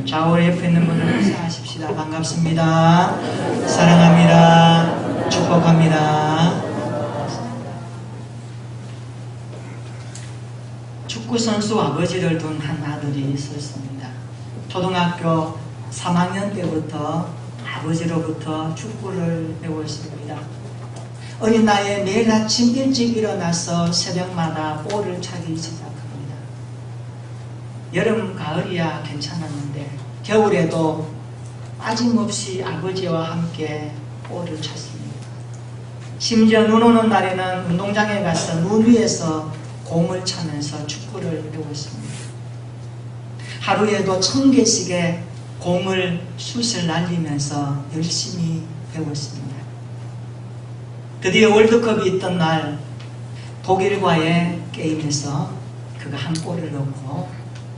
좌우에 옆에 있는 분들 인사하십시다. 반갑습니다. 사랑합니다. 축복합니다. 축구선수 아버지를 둔 한 아들이 있었습니다. 초등학교 3학년 때부터 아버지로부터 축구를 배웠습니다. 어린 나이에 매일 아침 일찍 일어나서 새벽마다 볼을 차기 시작합니다. 여름, 가을이야 괜찮았는데 겨울에도 빠짐없이 아버지와 함께 볼을 찼습니다. 심지어 눈 오는 날에는 운동장에 가서 눈 위에서 공을 차면서 축구를 배웠습니다. 하루에도 1000개씩의 공을 슛을 날리면서 열심히 배웠습니다. 드디어 월드컵이 있던 날 독일과의 게임에서 그가 한 골을 넣고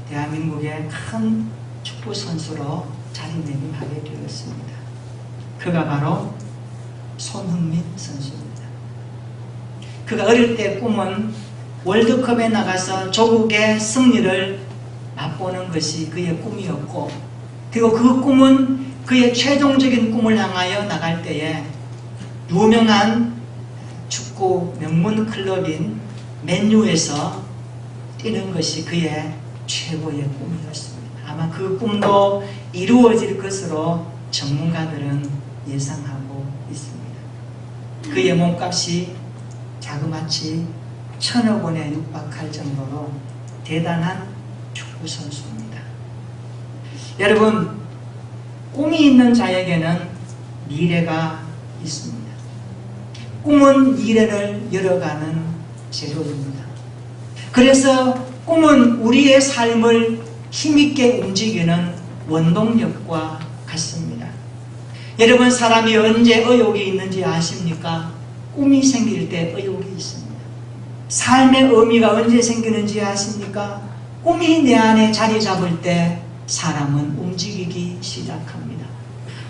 대한민국의 큰 축구 선수로 자리매김하게 되었습니다. 그가 바로 손흥민 선수입니다. 그가 어릴 때 꿈은 월드컵에 나가서 조국의 승리를 맛보는 것이 그의 꿈이었고, 그리고 그 꿈은 그의 최종적인 꿈을 향하여 나갈 때에 유명한 축구 명문 클럽인 맨유에서 뛰는 것이 그의 최고의 꿈이었습니다. 아마 그 꿈도 이루어질 것으로 전문가들은 예상하고 있습니다. 그의 몸값이 자그마치 1000억 원에 육박할 정도로 대단한 축구 선수입니다. 여러분, 꿈이 있는 자에게는 미래가 있습니다. 꿈은 미래를 열어가는 재료입니다. 그래서 꿈은 우리의 삶을 힘있게 움직이는 원동력과 같습니다. 여러분, 사람이 언제 의욕이 있는지 아십니까? 꿈이 생길 때 의욕이 있습니다. 삶의 의미가 언제 생기는지 아십니까? 꿈이 내 안에 자리 잡을 때 사람은 움직이기 시작합니다.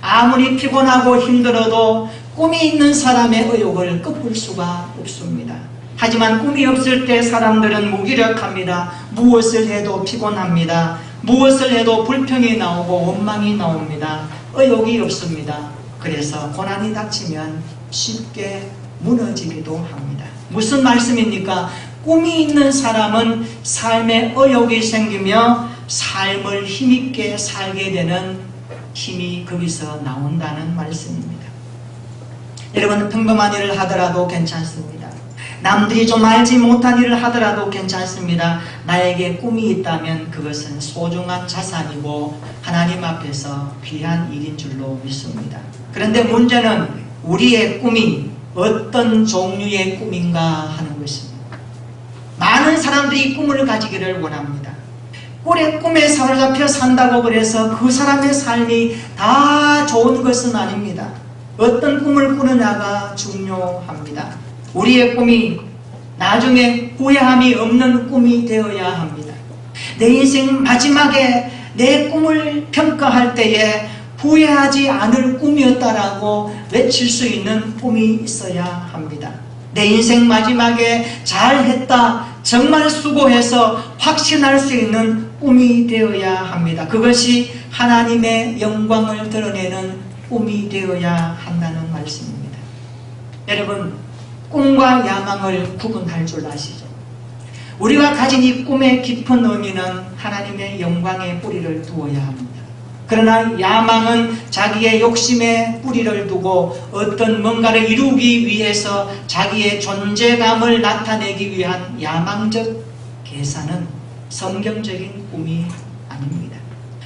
아무리 피곤하고 힘들어도 꿈이 있는 사람의 의욕을 꺾을 수가 없습니다. 하지만 꿈이 없을 때 사람들은 무기력합니다. 무엇을 해도 피곤합니다. 무엇을 해도 불평이 나오고 원망이 나옵니다. 의욕이 없습니다. 그래서 고난이 닥치면 쉽게 무너지기도 합니다. 무슨 말씀입니까? 꿈이 있는 사람은 삶에 의욕이 생기며 삶을 힘있게 살게 되는 힘이 거기서 나온다는 말씀입니다. 여러분, 평범한 일을 하더라도 괜찮습니다. 남들이 좀 알지 못한 일을 하더라도 괜찮습니다. 나에게 꿈이 있다면 그것은 소중한 자산이고 하나님 앞에서 귀한 일인 줄로 믿습니다. 그런데 문제는 우리의 꿈이 어떤 종류의 꿈인가 하는 것입니다. 많은 사람들이 꿈을 가지기를 원합니다. 꿈에 사로잡혀 산다고 그래서 그 사람의 삶이 다 좋은 것은 아닙니다. 어떤 꿈을 꾸느냐가 중요합니다. 우리의 꿈이 나중에 후회함이 없는 꿈이 되어야 합니다. 내 인생 마지막에 내 꿈을 평가할 때에 후회하지 않을 꿈이었다라고 외칠 수 있는 꿈이 있어야 합니다. 내 인생 마지막에 잘했다, 정말 수고해서 확신할 수 있는 꿈이 되어야 합니다. 그것이 하나님의 영광을 드러내는 꿈이 되어야 한다는 말씀입니다. 여러분, 꿈과 야망을 구분할 줄 아시죠? 우리가 가진 이 꿈의 깊은 의미는 하나님의 영광의 뿌리를 두어야 합니다. 그러나 야망은 자기의 욕심에 뿌리를 두고 어떤 뭔가를 이루기 위해서 자기의 존재감을 나타내기 위한 야망적 계산은 성경적인 꿈이 아닙니다.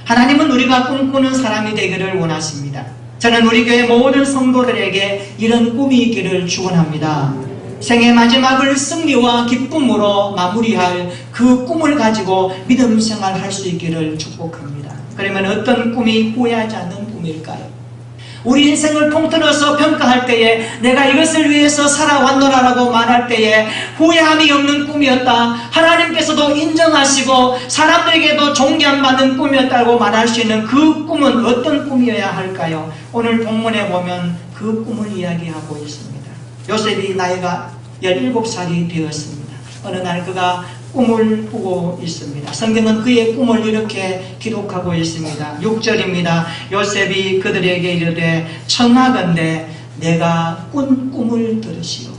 하나님은 우리가 꿈꾸는 사람이 되기를 원하십니다. 저는 우리 교회 모든 성도들에게 이런 꿈이 있기를 축원합니다. 생의 마지막을 승리와 기쁨으로 마무리할 그 꿈을 가지고 믿음 생활할 수 있기를 축복합니다. 그러면 어떤 꿈이 후회하지 않는 꿈일까요? 우리 인생을 통틀어서 평가할 때에 내가 이것을 위해서 살아왔노라라고 말할 때에 후회함이 없는 꿈이었다, 하나님께서도 인정하시고 사람들에게도 존경받는 꿈이었다고 말할 수 있는 그 꿈은 어떤 꿈이어야 할까요? 오늘 본문에 보면 그 꿈을 이야기하고 있습니다. 요셉이 나이가 17살이 되었습니다. 어느 날 그가 꿈을 꾸고 있습니다. 성경은 그의 꿈을 이렇게 기록하고 있습니다. 6절입니다. 요셉이 그들에게 이르되 청하건대 내가 꾼 꿈을 들으시오.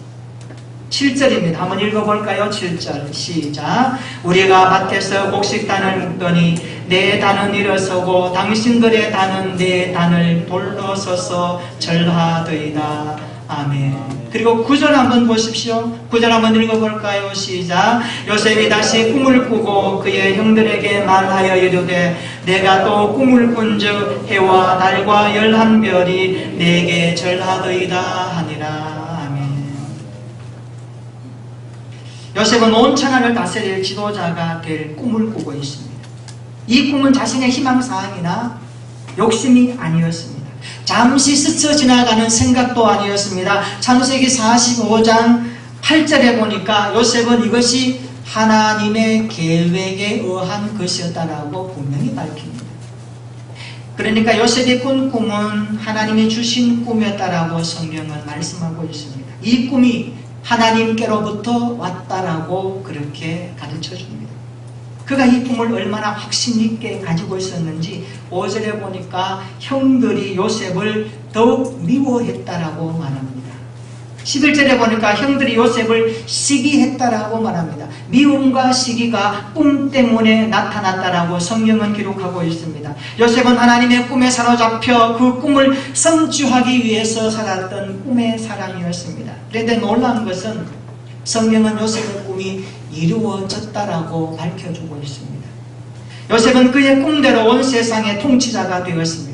7절입니다. 한번 읽어볼까요? 7절 시작. 우리가 밭에서 곡식단을 묶더니 내 단은 일어서고 당신들의 단은 내 단을 돌로 서서 절하더이다. 아멘. 그리고 9절 한번 보십시오. 9절 한번 읽어볼까요? 시작. 요셉이 다시 꿈을 꾸고 그의 형들에게 말하여 이르되 내가 또 꿈을 꾼즉 해와 달과 11별이 내게 절하더이다 하니라. 요셉은 온 천하를 다스릴 지도자가 될 꿈을 꾸고 있습니다. 이 꿈은 자신의 희망사항이나 욕심이 아니었습니다. 잠시 스쳐 지나가는 생각도 아니었습니다. 창세기 45장 8절에 보니까 요셉은 이것이 하나님의 계획에 의한 것이었다라고 분명히 밝힙니다. 그러니까 요셉이 꾼 꿈은 하나님이 주신 꿈이었다라고 성경은 말씀하고 있습니다. 이 꿈이 하나님께로부터 왔다라고 그렇게 가르쳐 줍니다. 그가 이 꿈을 얼마나 확신 있게 가지고 있었는지 5절에 보니까 형들이 요셉을 더욱 미워했다라고 말합니다. 11절에 보니까 형들이 요셉을 시기했다라고 말합니다. 미움과 시기가 꿈 때문에 나타났다라고 성경은 기록하고 있습니다. 요셉은 하나님의 꿈에 사로잡혀 그 꿈을 성취하기 위해서 살았던 꿈의 사람이었습니다. 그런데 놀라운 것은 성경은 요셉의 꿈이 이루어졌다라고 밝혀주고 있습니다. 요셉은 그의 꿈대로 온 세상의 통치자가 되었습니다.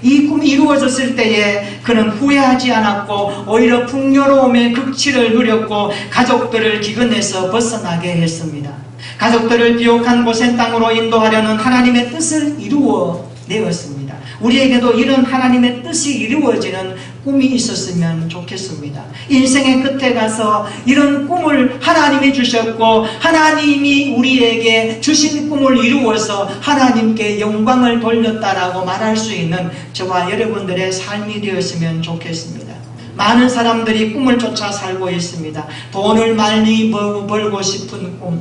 이 꿈이 이루어졌을 때에 그는 후회하지 않았고 오히려 풍요로움의 극치를 누렸고 가족들을 기근에서 벗어나게 했습니다. 가족들을 비옥한 고센 땅으로 인도하려는 하나님의 뜻을 이루어내었습니다. 우리에게도 이런 하나님의 뜻이 이루어지는 꿈이 있었으면 좋겠습니다. 인생의 끝에 가서 이런 꿈을 하나님이 주셨고 하나님이 우리에게 주신 꿈을 이루어서 하나님께 영광을 돌렸다라고 말할 수 있는 저와 여러분들의 삶이 되었으면 좋겠습니다. 많은 사람들이 꿈을 쫓아 살고 있습니다. 돈을 많이 벌고 싶은 꿈,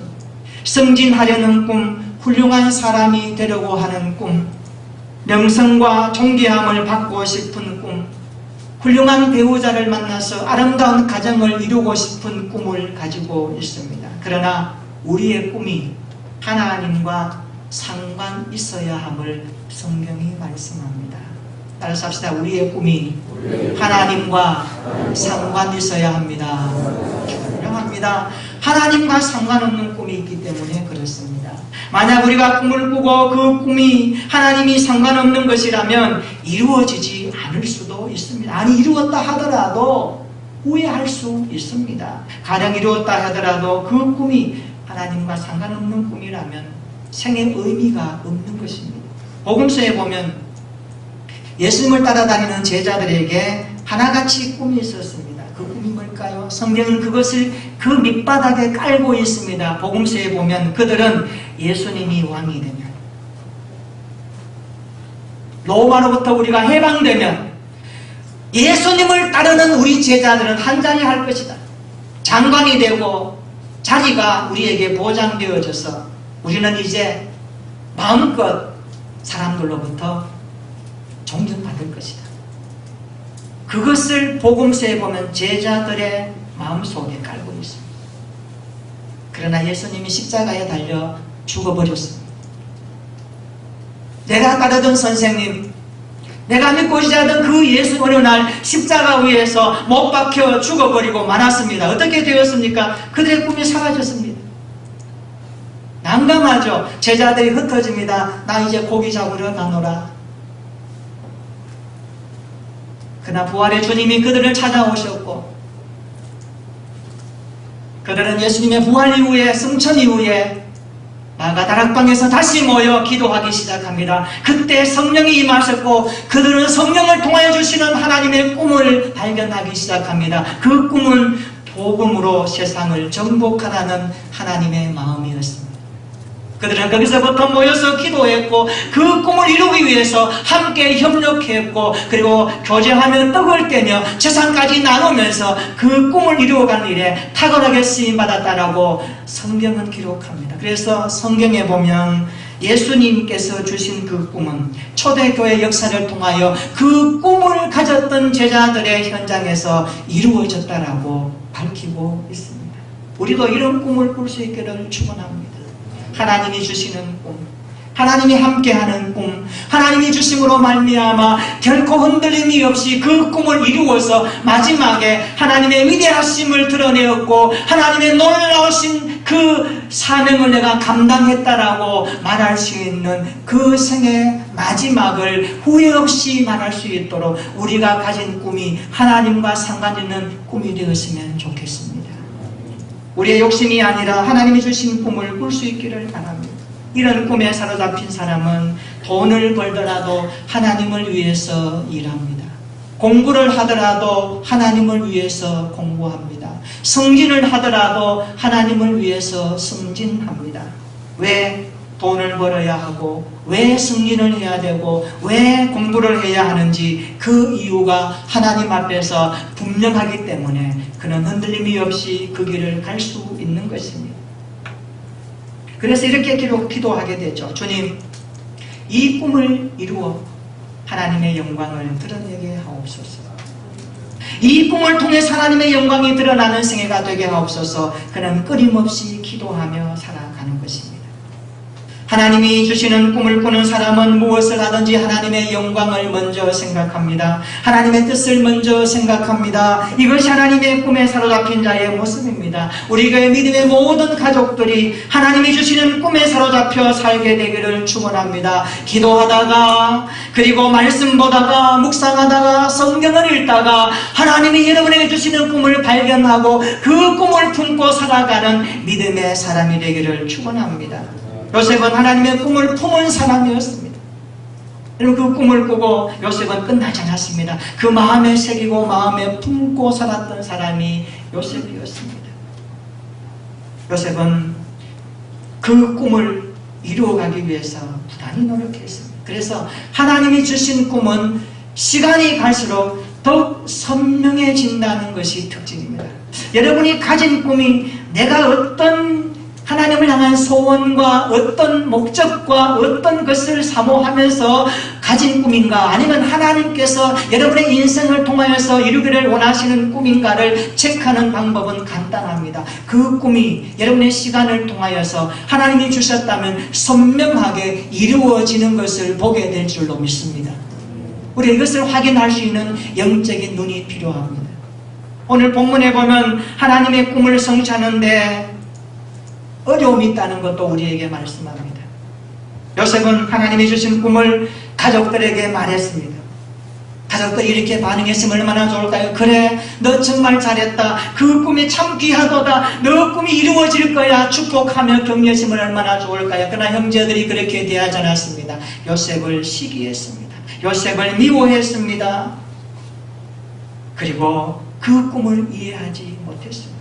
승진하려는 꿈, 훌륭한 사람이 되려고 하는 꿈, 명성과 존귀함을 받고 싶은 꿈, 훌륭한 배우자를 만나서 아름다운 가정을 이루고 싶은 꿈을 가지고 있습니다. 그러나 우리의 꿈이 하나님과 상관 있어야 함을 성경이 말씀합니다. 따라서 합시다. 우리의 꿈이 하나님과 상관 있어야 합니다. 분명합니다. 하나님과 상관없는 꿈이 있기 때문에 그렇습니다. 만약 우리가 꿈을 꾸고 그 꿈이 하나님이 상관없는 것이라면 이루어지지 않을 수도 있습니다. 아니 이루었다 하더라도 후회할 수 있습니다. 가령 이루었다 하더라도 그 꿈이 하나님과 상관없는 꿈이라면 생의 의미가 없는 것입니다. 복음서에 보면 예수님을 따라다니는 제자들에게 하나같이 꿈이 있었습니다. 그 꿈이 뭘까요? 성경은 그것을 그 밑바닥에 깔고 있습니다. 복음서에 보면 그들은 예수님이 왕이 되면, 로마로부터 우리가 해방되면 예수님을 따르는 우리 제자들은 한 자리 할 것이다. 장관이 되고 자리가 우리에게 보장되어져서 우리는 이제 마음껏 사람들로부터 존경받을 것이다. 그것을 복음서에 보면 제자들의 마음속에 깔고 있습니다. 그러나 예수님이 십자가에 달려 죽어버렸습니다. 내가 따르던 선생님, 내가 믿고 의지하던 그 예수 어느 날 십자가 위에서 못 박혀 죽어버리고 말았습니다. 어떻게 되었습니까? 그들의 꿈이 사라졌습니다. 난감하죠. 제자들이 흩어집니다. 나 이제 고기 잡으러 가노라. 그러나 부활의 주님이 그들을 찾아오셨고 그들은 예수님의 부활 이후에 승천 이후에 나가 다락방에서 다시 모여 기도하기 시작합니다. 그때 성령이 임하셨고 그들은 성령을 통하여 주시는 하나님의 꿈을 발견하기 시작합니다. 그 꿈은 복음으로 세상을 정복하라는 하나님의 마음이었습니다. 그들은 거기서부터 모여서 기도했고 그 꿈을 이루기 위해서 함께 협력했고 그리고 교제하며 떡을 떼며 재산까지 나누면서 그 꿈을 이루어가는 일에 탁월하게 쓰임받았다라고 성경은 기록합니다. 그래서 성경에 보면 예수님께서 주신 그 꿈은 초대교회 역사를 통하여 그 꿈을 가졌던 제자들의 현장에서 이루어졌다라고 밝히고 있습니다. 우리도 이런 꿈을 꿀 수 있기를 축원합니다. 하나님이 주시는 꿈, 하나님이 함께하는 꿈, 하나님이 주심으로 말미암아 결코 흔들림이 없이 그 꿈을 이루어서 마지막에 하나님의 위대하심을 드러내었고 하나님의 놀라우신 그 사명을 내가 감당했다라고 말할 수 있는 그 생의 마지막을 후회 없이 말할 수 있도록 우리가 가진 꿈이 하나님과 상관있는 꿈이 되었으면 좋겠습니다. 우리의 욕심이 아니라 하나님이 주신 꿈을 꿀 수 있기를 바랍니다. 이런 꿈에 사로잡힌 사람은 돈을 벌더라도 하나님을 위해서 일합니다. 공부를 하더라도 하나님을 위해서 공부합니다. 승진을 하더라도 하나님을 위해서 승진합니다. 왜 돈을 벌어야 하고 왜 승진을 해야 되고 왜 공부를 해야 하는지 그 이유가 하나님 앞에서 분명하기 때문에 그는 흔들림이 없이 그 길을 갈 수 있는 것입니다. 그래서 이렇게 기도하게 되죠. 주님, 이 꿈을 이루어 하나님의 영광을 드러내게 하옵소서. 이 꿈을 통해 하나님의 영광이 드러나는 생애가 되게 하옵소서. 그는 끊임없이 기도하며 살아가는 것입니다. 하나님이 주시는 꿈을 꾸는 사람은 무엇을 하든지 하나님의 영광을 먼저 생각합니다. 하나님의 뜻을 먼저 생각합니다. 이것이 하나님의 꿈에 사로잡힌 자의 모습입니다. 우리 교회 믿음의 모든 가족들이 하나님이 주시는 꿈에 사로잡혀 살게 되기를 축원합니다. 기도하다가 그리고 말씀 보다가 묵상하다가 성경을 읽다가 하나님이 여러분에게 주시는 꿈을 발견하고 그 꿈을 품고 살아가는 믿음의 사람이 되기를 축원합니다. 요셉은 하나님의 꿈을 품은 사람이었습니다. 그리고 그 꿈을 꾸고 요셉은 끝나지 않았습니다. 그 마음에 새기고 마음에 품고 살았던 사람이 요셉이었습니다. 요셉은 그 꿈을 이루어가기 위해서 부단히 노력했습니다. 그래서 하나님이 주신 꿈은 시간이 갈수록 더욱 선명해진다는 것이 특징입니다. 여러분이 가진 꿈이 내가 어떤 하나님을 향한 소원과 어떤 목적과 어떤 것을 사모하면서 가진 꿈인가 아니면 하나님께서 여러분의 인생을 통하여서 이루기를 원하시는 꿈인가를 체크하는 방법은 간단합니다. 그 꿈이 여러분의 시간을 통하여서 하나님이 주셨다면 선명하게 이루어지는 것을 보게 될 줄로 믿습니다. 우리 이것을 확인할 수 있는 영적인 눈이 필요합니다. 오늘 본문에 보면 하나님의 꿈을 성취하는데 어려움이 있다는 것도 우리에게 말씀합니다. 요셉은 하나님이 주신 꿈을 가족들에게 말했습니다. 가족들이 이렇게 반응했으면 얼마나 좋을까요? 그래, 너 정말 잘했다. 그 꿈이 참 귀하도다. 너 꿈이 이루어질 거야. 축복하며 격려했으면 얼마나 좋을까요? 그러나 형제들이 그렇게 대하지 않았습니다. 요셉을 시기했습니다. 요셉을 미워했습니다. 그리고 그 꿈을 이해하지 못했습니다.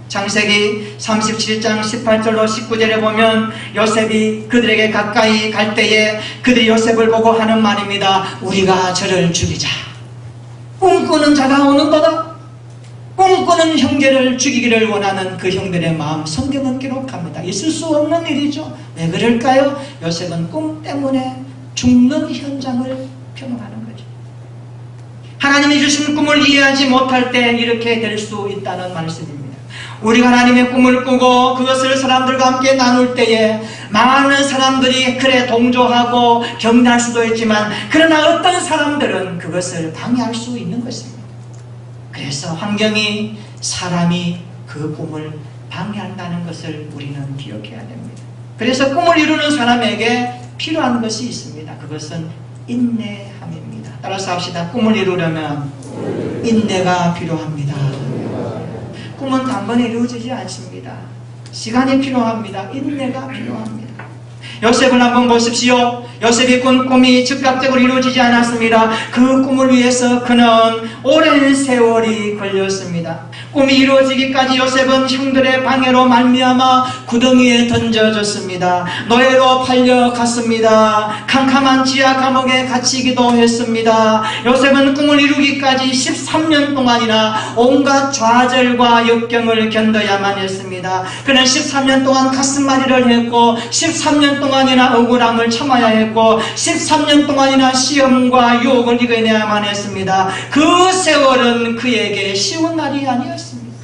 창세기 37장 18절로 19절에 보면 요셉이 그들에게 가까이 갈 때에 그들이 요셉을 보고 하는 말입니다. 우리가 저를 죽이자. 꿈꾸는 자가 오는도다. 꿈꾸는 형제를 죽이기를 원하는 그 형들의 마음, 성경은 기록합니다. 있을 수 없는 일이죠. 왜 그럴까요? 요셉은 꿈 때문에 죽는 현장을 표현하는 거죠. 하나님이 주신 꿈을 이해하지 못할 때 이렇게 될 수 있다는 말씀입니다. 우리가 하나님의 꿈을 꾸고 그것을 사람들과 함께 나눌 때에 많은 사람들이 그래 동조하고 격려할 수도 있지만 그러나 어떤 사람들은 그것을 방해할 수 있는 것입니다. 그래서 환경이 사람이 그 꿈을 방해한다는 것을 우리는 기억해야 됩니다. 그래서 꿈을 이루는 사람에게 필요한 것이 있습니다. 그것은 인내함입니다. 따라서 합시다. 꿈을 이루려면 인내가 필요합니다. 꿈은 단번에 이루어지지 않습니다. 시간이 필요합니다. 인내가 필요합니다. 요셉을 한번 보십시오. 요셉이 꾼 꿈이 즉각적으로 이루어지지 않았습니다. 그 꿈을 위해서 그는 오랜 세월이 걸렸습니다. 꿈이 이루어지기까지 요셉은 형들의 방해로 말미암아 구덩이에 던져졌습니다. 노예로 팔려갔습니다. 캄캄한 지하 감옥에 갇히기도 했습니다. 요셉은 꿈을 이루기까지 13년 동안이나 온갖 좌절과 역경을 견뎌야만 했습니다. 그는 13년 동안 가슴앓이를 했고 13년 동안이나 억울함을 참아야 했고 13년 동안이나 시험과 유혹을 이겨내야만 했습니다. 그 세월은 그에게 쉬운 날이 아니었습니다.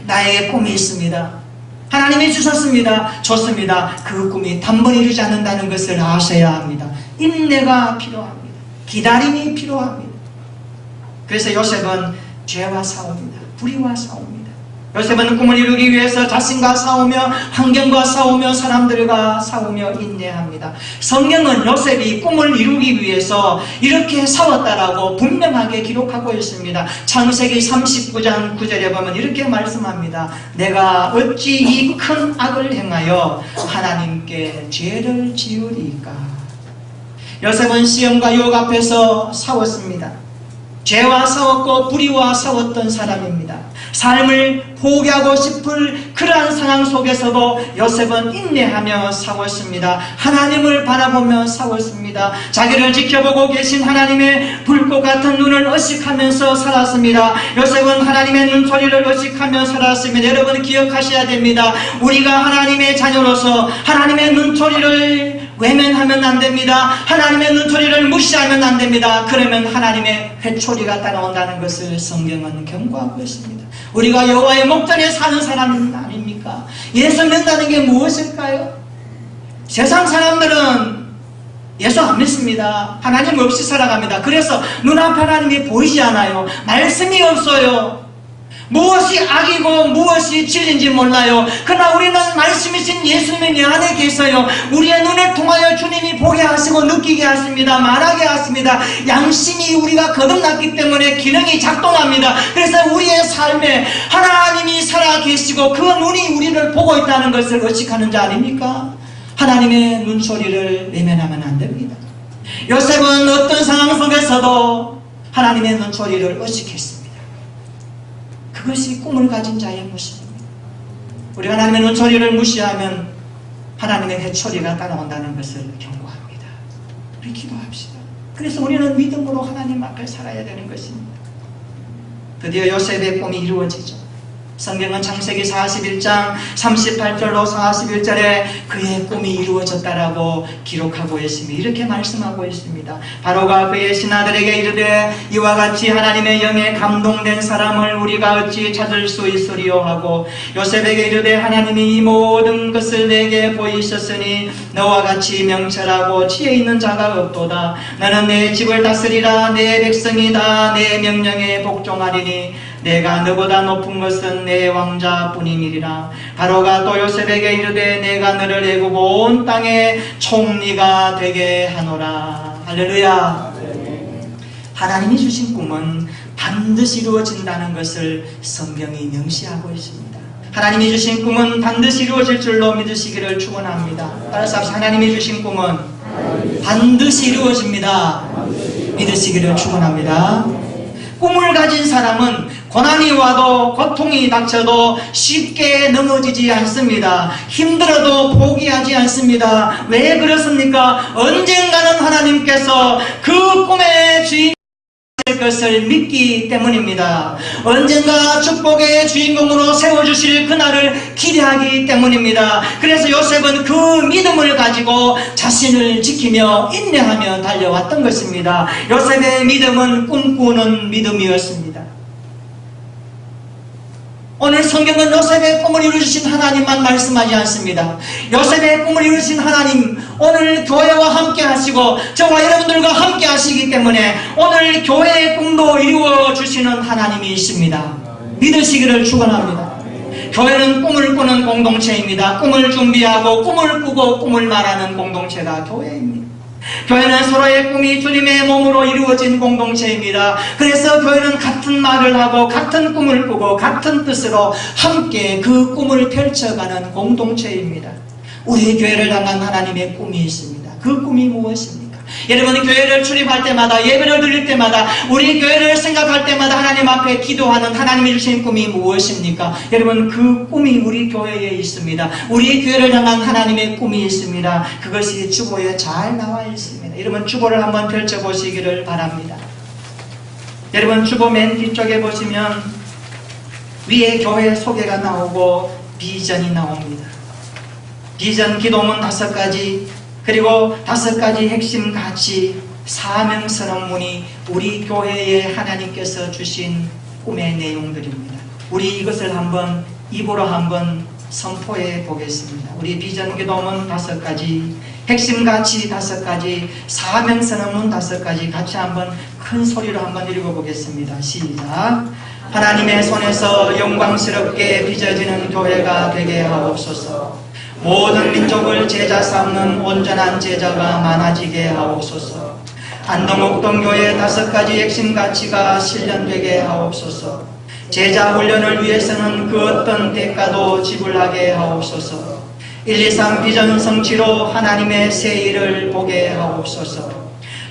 나에게 꿈이 있습니다. 하나님이 주셨습니다. 좋습니다. 그 꿈이 단번에 이루지 않는다는 것을 아셔야 합니다. 인내가 필요합니다. 기다림이 필요합니다. 그래서 요셉은 죄와 싸웁니다. 불의와 싸웁니다. 요셉은 꿈을 이루기 위해서 자신과 싸우며 환경과 싸우며 사람들과 싸우며 인내합니다. 성경은 요셉이 꿈을 이루기 위해서 이렇게 싸웠다라고 분명하게 기록하고 있습니다. 창세기 39장 9절에 보면 이렇게 말씀합니다. 내가 어찌 이 큰 악을 행하여 하나님께 죄를 지으리까. 요셉은 시험과 유혹 앞에서 싸웠습니다. 죄와 싸웠고 불의와 싸웠던 사람입니다. 삶을 포기하고 싶을 그러한 상황 속에서도 요셉은 인내하며 싸웠습니다. 하나님을 바라보며 싸웠습니다. 자기를 지켜보고 계신 하나님의 불꽃 같은 눈을 의식하면서 살았습니다. 요셉은 하나님의 눈소리를 의식하며 살았습니다. 여러분 기억하셔야 됩니다. 우리가 하나님의 자녀로서 하나님의 눈소리를 외면하면 안 됩니다. 하나님의 눈소리를 무시하면 안 됩니다. 그러면 하나님의 회초리가 따라온다는 것을 성경은 경고하고 있습니다. 우리가 여호와의 목전에 사는 사람 아닙니까? 예수 믿는다는 게 무엇일까요? 세상 사람들은 예수 안 믿습니다. 하나님 없이 살아갑니다. 그래서 눈앞에 하나님이 보이지 않아요. 말씀이 없어요. 무엇이 악이고 무엇이 진리인지 몰라요. 그러나 우리는 말씀이신 예수님이 안에 계셔요. 우리의 눈을 통하여 주님이 보게 하시고 느끼게 하십니다. 말하게 하십니다. 양심이 우리가 거듭났기 때문에 기능이 작동합니다. 그래서 우리의 삶에 하나님이 살아계시고 그 눈이 우리를 보고 있다는 것을 의식하는 자 아닙니까? 하나님의 눈소리를 외면하면 안 됩니다. 요셉은 어떤 상황 속에서도 하나님의 눈소리를 의식했습니다. 그것이 꿈을 가진 자의 모습입니다. 우리가 하나님의 눈소리를 무시하면 하나님의 회초리가 따라온다는 것을 경고합니다. 우리 기도합시다. 그래서 우리는 믿음으로 하나님 앞에 살아야 되는 것입니다. 드디어 요셉의 꿈이 이루어지죠. 성경은 창세기 41장 38절로 41절에 그의 꿈이 이루어졌다라고 기록하고 있습니다. 이렇게 말씀하고 있습니다. 바로가 그의 신하들에게 이르되 이와 같이 하나님의 영에 감동된 사람을 우리가 어찌 찾을 수 있으리요 하고 요셉에게 이르되 하나님이 이 모든 것을 내게 보이셨으니 너와 같이 명철하고 지혜 있는 자가 없도다. 너는 내 집을 다스리라. 내 백성이 다 내 명령에 복종하리니 내가 너보다 높은 것은 내 왕자뿐이니라. 바로가 또 요셉에게 이르되 내가 너를 애굽 온 땅의 총리가 되게 하노라. 할렐루야. 하나님이 주신 꿈은 반드시 이루어진다는 것을 성경이 명시하고 있습니다. 하나님이 주신 꿈은 반드시 이루어질 줄로 믿으시기를 축원합니다. 따라서 하나님이 주신 꿈은 반드시 이루어집니다. 믿으시기를 축원합니다. 꿈을 가진 사람은 고난이 와도 고통이 닥쳐도 쉽게 넘어지지 않습니다. 힘들어도 포기하지 않습니다. 왜 그렇습니까? 언젠가는 하나님께서 그 꿈의 주인공이 될 것을 믿기 때문입니다. 언젠가 축복의 주인공으로 세워주실 그날을 기대하기 때문입니다. 그래서 요셉은 그 믿음을 가지고 자신을 지키며 인내하며 달려왔던 것입니다. 요셉의 믿음은 꿈꾸는 믿음이었습니다. 오늘 성경은 요셉의 꿈을 이루신 하나님만 말씀하지 않습니다. 요셉의 꿈을 이루신 하나님, 오늘 교회와 함께 하시고 저와 여러분들과 함께 하시기 때문에 오늘 교회의 꿈도 이루어 주시는 하나님이십니다. 믿으시기를 축원합니다. 교회는 꿈을 꾸는 공동체입니다. 꿈을 준비하고 꿈을 꾸고 꿈을 말하는 공동체가 교회입니다. 교회는 서로의 꿈이 주님의 몸으로 이루어진 공동체입니다. 그래서 교회는 같은 말을 하고 같은 꿈을 꾸고 같은 뜻으로 함께 그 꿈을 펼쳐가는 공동체입니다. 우리 교회를 향한 하나님의 꿈이 있습니다. 그 꿈이 무엇입니까? 여러분, 교회를 출입할 때마다, 예배를 드릴 때마다, 우리 교회를 생각할 때마다 하나님 앞에 기도하는 하나님이 주신 꿈이 무엇입니까? 여러분, 그 꿈이 우리 교회에 있습니다. 우리 교회를 향한 하나님의 꿈이 있습니다. 그것이 주보에 잘 나와 있습니다. 여러분, 주보를 한번 펼쳐보시기를 바랍니다. 여러분, 주보 맨 뒤쪽에 보시면 위에 교회 소개가 나오고 비전이 나옵니다. 비전 기도문 5가지, 그리고 5가지 핵심 가치, 사명 선언문이 우리 교회에 하나님께서 주신 꿈의 내용들입니다. 우리 이것을 한번 입으로 한번 선포해 보겠습니다. 우리 비전 기도문 5가지, 핵심 가치 5가지, 사명 선언문 5가지 같이 한번 큰 소리로 한번 읽어보겠습니다. 시작. 하나님의 손에서 영광스럽게 빚어지는 교회가 되게 하옵소서. 모든 민족을 제자 삼는 온전한 제자가 많아지게 하옵소서. 안동옥동교회 5가지 핵심 가치가 실현되게 하옵소서. 제자 훈련을 위해서는 그 어떤 대가도 지불하게 하옵소서. 123 비전 성취로 하나님의 새 일을 보게 하옵소서.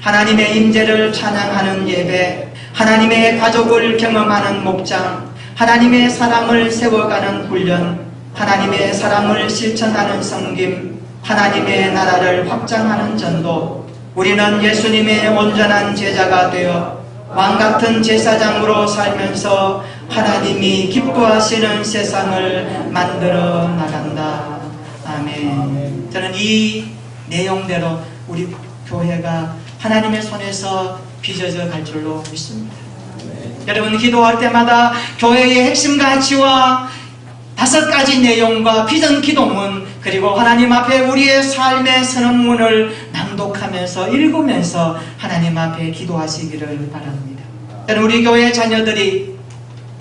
하나님의 임재를 찬양하는 예배, 하나님의 가족을 경험하는 목장, 하나님의 사람을 세워가는 훈련, 하나님의 사랑을 실천하는 섬김, 하나님의 나라를 확장하는 전도, 우리는 예수님의 온전한 제자가 되어 왕같은 제사장으로 살면서 하나님이 기뻐하시는 세상을 만들어 나간다. 아멘. 저는 이 내용대로 우리 교회가 하나님의 손에서 빚어져 갈 줄로 믿습니다. 여러분, 기도할 때마다 교회의 핵심 가치와 5가지 내용과 비전 기도문, 그리고 하나님 앞에 우리의 삶의 선언문을 낭독하면서 읽으면서 하나님 앞에 기도하시기를 바랍니다. 여러분, 우리 교회 자녀들이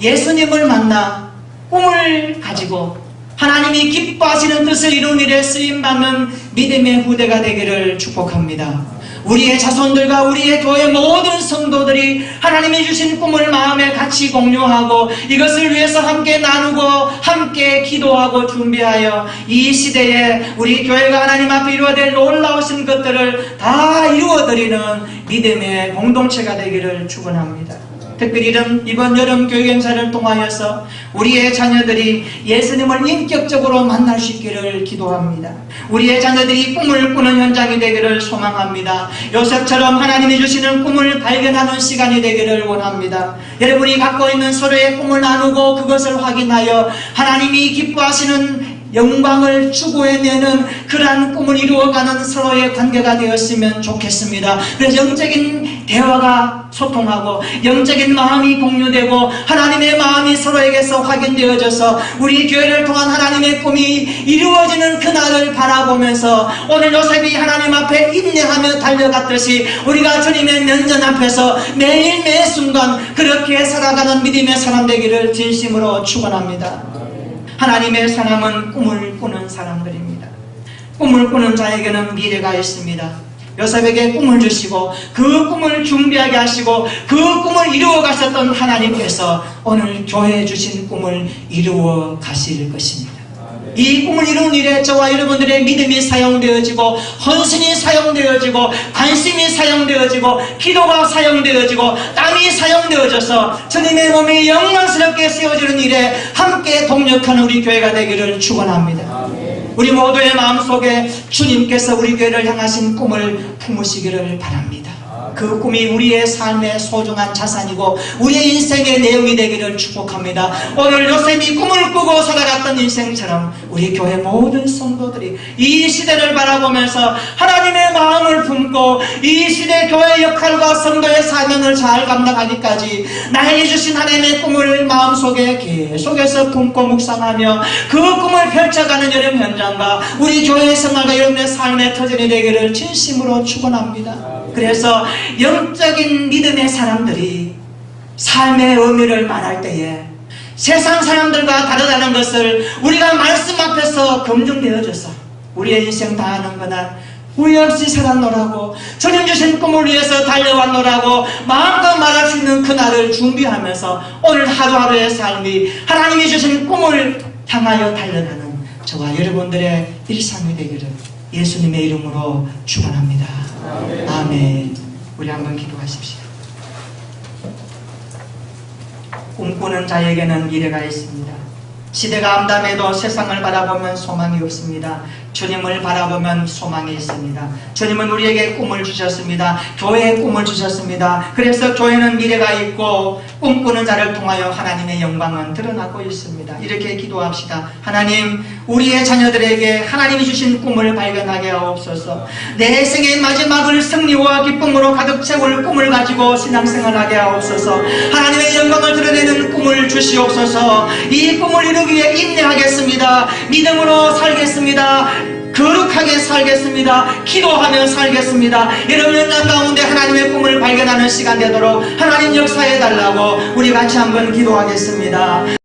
예수님을 만나 꿈을 가지고 하나님이 기뻐하시는 뜻을 이룬 일에 쓰임받는 믿음의 후대가 되기를 축복합니다. 우리의 자손들과 우리의 교회 모든 성도들이 하나님이 주신 꿈을 마음에 같이 공유하고 이것을 위해서 함께 나누고 함께 기도하고 준비하여 이 시대에 우리 교회가 하나님 앞에 이루어야 될 놀라우신 것들을 다 이루어드리는 믿음의 공동체가 되기를 축원합니다. 특별히 이번 여름 교육 행사를 통하여서 우리의 자녀들이 예수님을 인격적으로 만날 수 있기를 기도합니다. 우리의 자녀들이 꿈을 꾸는 현장이 되기를 소망합니다. 요셉처럼 하나님이 주시는 꿈을 발견하는 시간이 되기를 원합니다. 여러분이 갖고 있는 서로의 꿈을 나누고 그것을 확인하여 하나님이 기뻐하시는 영광을 추구해내는 그러한 꿈을 이루어가는 서로의 관계가 되었으면 좋겠습니다. 그래서 영적인 대화가 소통하고 영적인 마음이 공유되고 하나님의 마음이 서로에게서 확인되어져서 우리 교회를 통한 하나님의 꿈이 이루어지는 그날을 바라보면서 오늘 요셉이 하나님 앞에 인내하며 달려갔듯이 우리가 주님의 면전 앞에서 매일 매 순간 그렇게 살아가는 믿음의 사람 되기를 진심으로 축원합니다. 하나님의 사람은 꿈을 꾸는 사람들입니다. 꿈을 꾸는 자에게는 미래가 있습니다. 요셉에게 꿈을 주시고 그 꿈을 준비하게 하시고 그 꿈을 이루어 가셨던 하나님께서 오늘 교회에 주신 꿈을 이루어 가실 것입니다. 이 꿈을 이루는 일에 저와 여러분들의 믿음이 사용되어지고 헌신이 사용되어지고 관심이 사용되어지고 기도가 사용되어지고 땀이 사용되어져서 주님의 몸이 영광스럽게 세워지는 일에 함께 동력하는 우리 교회가 되기를 축원합니다. 우리 모두의 마음속에 주님께서 우리 교회를 향하신 꿈을 품으시기를 바랍니다. 그 꿈이 우리의 삶의 소중한 자산이고 우리의 인생의 내용이 되기를 축복합니다. 오늘 요셉이 꿈을 꾸고 살아갔던 인생처럼 우리 교회 모든 성도들이 이 시대를 바라보면서 하나님의 마음을 품고 이 시대 교회의 역할과 성도의 사명을 잘 감당하기까지 나에게 주신 하나님의 꿈을 마음속에 계속해서 품고 묵상하며 그 꿈을 펼쳐가는 여름 현장과 우리 교회의 생활과 여러분의 삶의 터전이 되기를 진심으로 축원합니다. 그래서 영적인 믿음의 사람들이 삶의 의미를 말할 때에 세상 사람들과 다르다는 것을 우리가 말씀 앞에서 검증되어져서 우리의 인생 다하는 거나 후회 없이 살았노라고 주님 주신 꿈을 위해서 달려왔노라고 마음껏 말할 수 있는 그날을 준비하면서 오늘 하루하루의 삶이 하나님이 주신 꿈을 향하여 달려가는 저와 여러분들의 일상이 되기를 예수님의 이름으로 축원합니다. 아멘. 우리 한번 기도하십시오. 꿈꾸는 자에게는 미래가 있습니다. 시대가 암담해도 세상을 바라보면 소망이 없습니다. 주님을 바라보면 소망이 있습니다. 주님은 우리에게 꿈을 주셨습니다. 교회에 꿈을 주셨습니다. 그래서 교회는 미래가 있고 꿈꾸는 자를 통하여 하나님의 영광은 드러나고 있습니다. 이렇게 기도합시다. 하나님, 우리의 자녀들에게 하나님이 주신 꿈을 발견하게 하옵소서. 내 생의 마지막을 승리와 기쁨으로 가득 채울 꿈을 가지고 신앙생활하게 하옵소서. 하나님의 영광을 드러내는 꿈을 주시옵소서. 이 꿈을 이루기 위해 인내하겠습니다. 믿음으로 살겠습니다. 거룩하게 살겠습니다. 기도하며 살겠습니다. 여러분의 날 가운데 하나님의 꿈을 발견하는 시간 되도록 하나님 역사해 달라고 우리 같이 한번 기도하겠습니다.